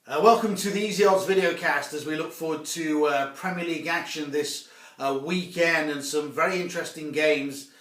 Welcome to the Easy Odds videocast as we look forward to Premier League action this weekend and some very interesting games.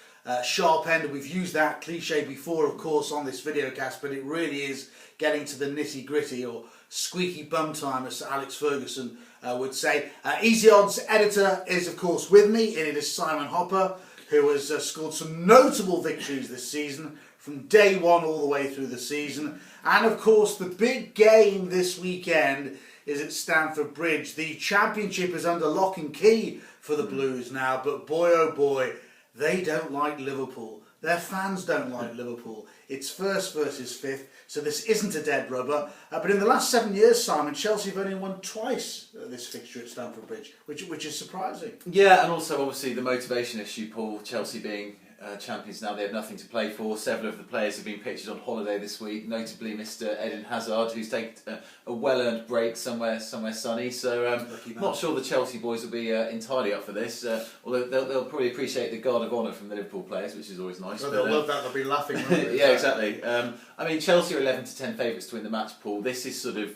Sharp end, we've used that cliche before, of course, on this videocast, but it really is getting to the nitty gritty, or squeaky bum time, as Alex Ferguson would say. Easy Odds editor is, of course, with me, and it is Simon Hopper, who has scored some notable victories this season, from day one all the way through the season. And of course, the big game this weekend is at Stamford Bridge. The championship is under lock and key for the Blues now, but boy oh boy, they don't like Liverpool. Their fans don't like Liverpool. It's first versus fifth, so this isn't a dead rubber. But in the last 7 years, Simon, Chelsea have only won twice this fixture at Stamford Bridge, which is surprising. Yeah, and also obviously the motivation issue, Paul. Chelsea being champions now, they have nothing to play for. Several of the players have been pictured on holiday this week, notably Mr. Eden Hazard, who's taken a well-earned break somewhere sunny. So not sure the Chelsea boys will be entirely up for this, although they'll probably appreciate the guard of honour from the Liverpool players, which is always nice. Well, they'll love that, they'll be laughing. Yeah, exactly. I mean, Chelsea are 11 to 10 favourites to win the match, Paul. This is sort of...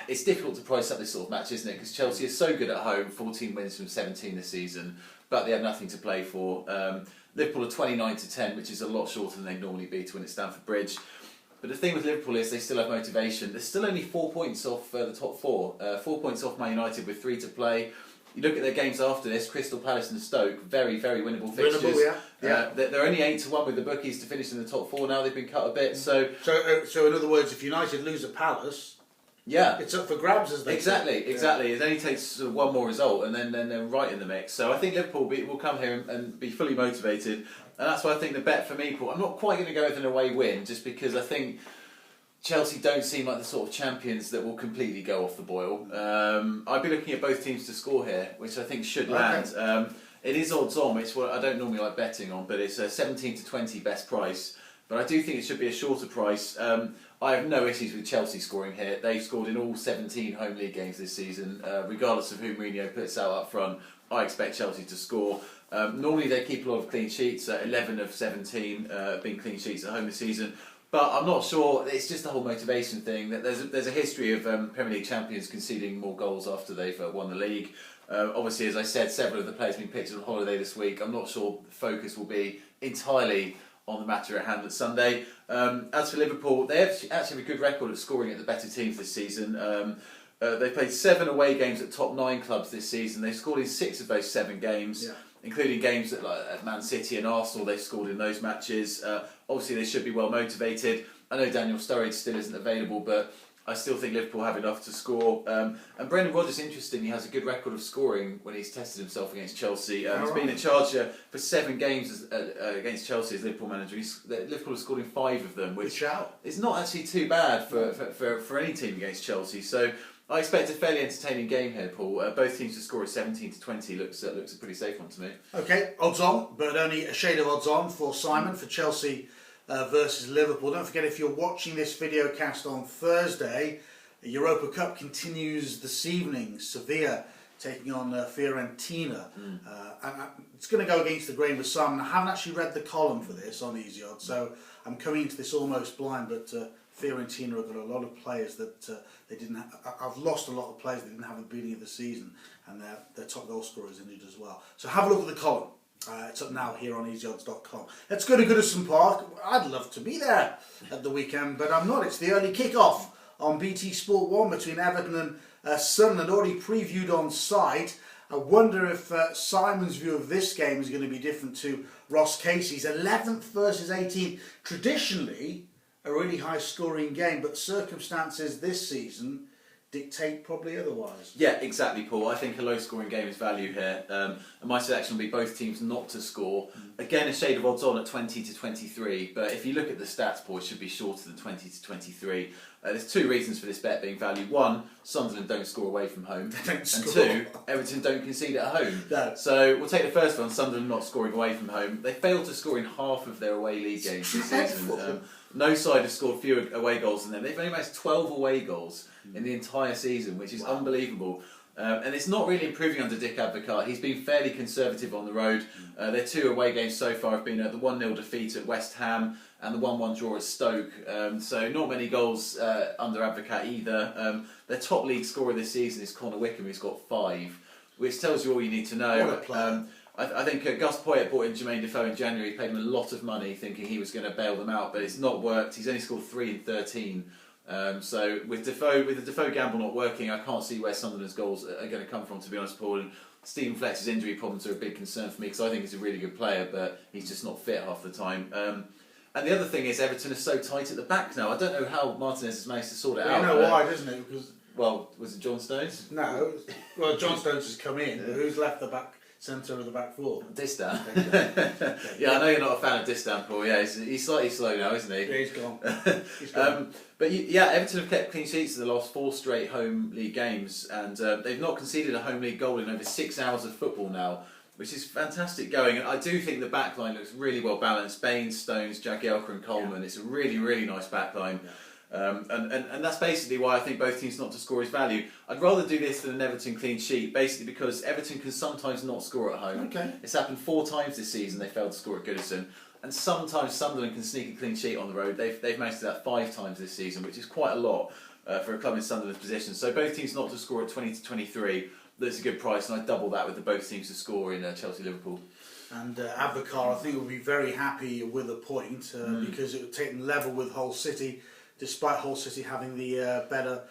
It's difficult to price up this sort of match, isn't it? Because Chelsea is so good at home, 14 wins from 17 this season, but they have nothing to play for. Liverpool are 29 to 10, which is a lot shorter than they'd normally be to win at Stamford Bridge. But the thing with Liverpool is they still have motivation. They're still only 4 points off the top four. 4 points off Man United with 3 to play. You look at their games after this, Crystal Palace and Stoke, very, very winnable fixtures. Winnable, yeah. They're only 8 to 1 with the bookies to finish in the top four now. They've been cut a bit. So in other words, if United lose at Palace... Yeah, it's up for grabs, as they exactly. say. It only takes sort of one more result, and then they're right in the mix. So I think Liverpool will come here and be fully motivated, and that's why I think the bet for me, Paul, I'm not quite going to go with an away win, just because I think Chelsea don't seem like the sort of champions that will completely go off the boil. I'd be looking at both teams to score here, which I think should land. It is odds on, which I don't normally like betting on, but it's a 17 to 20 best price. But I do think it should be a shorter price. I have no issues with Chelsea scoring here. They've scored in all 17 home league games this season. Regardless of who Mourinho puts out up front, I expect Chelsea to score. Normally they keep a lot of clean sheets. 11 of 17 have been clean sheets at home this season. But I'm not sure. It's just the whole motivation thing. That there's a history of Premier League champions conceding more goals after they've won the league. Obviously, as I said, several of the players have been pictured on holiday this week. I'm not sure the focus will be entirely on the matter at hand at Sunday. As for Liverpool, they actually have a good record of scoring at the better teams this season. They've played 7 away games at top 9 clubs this season. They've scored in 6 of those 7 games, including games at Man City and Arsenal. They've scored in those matches. Obviously, they should be well motivated. I know Daniel Sturridge still isn't available, but I still think Liverpool have enough to score. And Brendan Rodgers, interestingly, has a good record of scoring when he's tested himself against Chelsea. He's been in charge for 7 games against Chelsea as Liverpool manager. Liverpool has scored in 5 of them, which is not actually too bad for any team against Chelsea. So I expect a fairly entertaining game here, Paul. Both teams to score at 17 to 20 looks a pretty safe one to me. Okay, odds on, but only a shade of odds on for Simon, for Chelsea versus Liverpool. Don't forget, if you're watching this video cast on Thursday, the Europa Cup continues this evening. Sevilla taking on Fiorentina. And it's going to go against the grain with Simon. I haven't actually read the column for this on Easy Odds, so I'm coming into this almost blind, but Fiorentina have got a lot of players that they didn't have. I've lost a lot of players they didn't have at the beginning of the season, and their top goal scorer is injured as well. So have a look at the column. It's up now here on easyodds.com. Let's go to Goodison Park. I'd love to be there at the weekend, but I'm not. It's the early kick-off on BT Sport 1 between Everton and Sunderland, already previewed on site. I wonder if Simon's view of this game is going to be different to Ross Casey's. 11th versus 18th. Traditionally, a really high-scoring game, but circumstances this season dictate probably otherwise. Yeah, exactly, Paul. I think a low-scoring game is value here, and my selection will be both teams not to score. Again, a shade of odds on at 20 to 23, but if you look at the stats, Paul, it should be shorter than 20 to 23. There's 2 reasons for this bet being value. 1, Sunderland don't score away from home, and 2, Everton don't concede at home. No. So we'll take the first one, Sunderland not scoring away from home. They failed to score in half of their away league games this season. No side has scored fewer away goals than them. They've only managed 12 away goals in the entire season, which is unbelievable. And it's not really improving under Dick Advocaat. He's been fairly conservative on the road. Their 2 away games so far have been the 1-0 defeat at West Ham and the 1-1 draw at Stoke. So not many goals under Advocat either. Their top league scorer this season is Connor Wickham, who's got 5, which tells you all you need to know. What a player. I think Gus Poyet brought in Jermaine Defoe in January, paid him a lot of money thinking he was going to bail them out, but it's not worked. He's only scored 3 in 13. So with the Defoe gamble not working, I can't see where Sunderland's goals are going to come from, to be honest, Paul. And Stephen Fletcher's injury problems are a big concern for me because I think he's a really good player, but he's just not fit half the time. And the other thing is Everton are so tight at the back now. I don't know how Martinez has managed to sort it out. You know why, doesn't it? Because was it John Stones? No. Well, John Stones has come in, but who's left the back centre of the back four? Distan. Yeah, I know you're not a fan of Distan, Paul. Yeah, he's slightly slow now, isn't he? Yeah, he's gone. He's gone. But yeah, Everton have kept clean sheets in the last 4 straight home league games, and they've not conceded a home league goal in over 6 hours of football now, which is fantastic going. And I do think the back line looks really well balanced. Baines, Stones, Jagielka and Coleman. Yeah. It's a really, really nice back line. Yeah. And that's basically why I think both teams not to score is value. I'd rather do this than an Everton clean sheet, basically because Everton can sometimes not score at home. Okay. It's happened 4 times this season they failed to score at Goodison. And sometimes Sunderland can sneak a clean sheet on the road. They've managed to do that 5 times this season, which is quite a lot for a club in Sunderland's position. So both teams not to score at 20 to 23, that's a good price, and I'd double that with the both teams to score in Chelsea-Liverpool. And Advocar, I think, will be very happy with a point because it would take them level with Hull City, despite Hull City having the better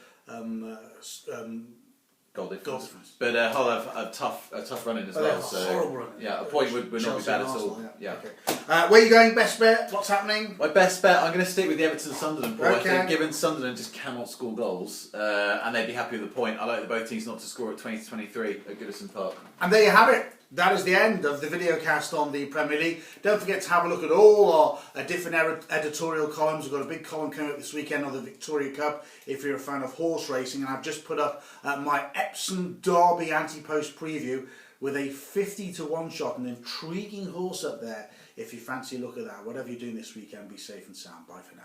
goal difference. But Hull have a tough run in as well. So horrible run. Yeah, a point would not be bad at all. Yeah. Okay. Where are you going? Best bet? What's happening? My best bet, I'm going to stick with the Everton Sunderland. Paul. Okay. I think given Sunderland just cannot score goals, and they'd be happy with the point. I like the both teams not to score at 20 to 23 at Goodison Park. And there you have it. That is the end of the video cast on the Premier League. Don't forget to have a look at all our different editorial columns. We've got a big column coming up this weekend on the Victoria Cup if you're a fan of horse racing. And I've just put up my Epsom Derby anti-post preview with a 50 to 1 shot, an intriguing horse up there if you fancy a look at that. Whatever you're doing this weekend, be safe and sound. Bye for now.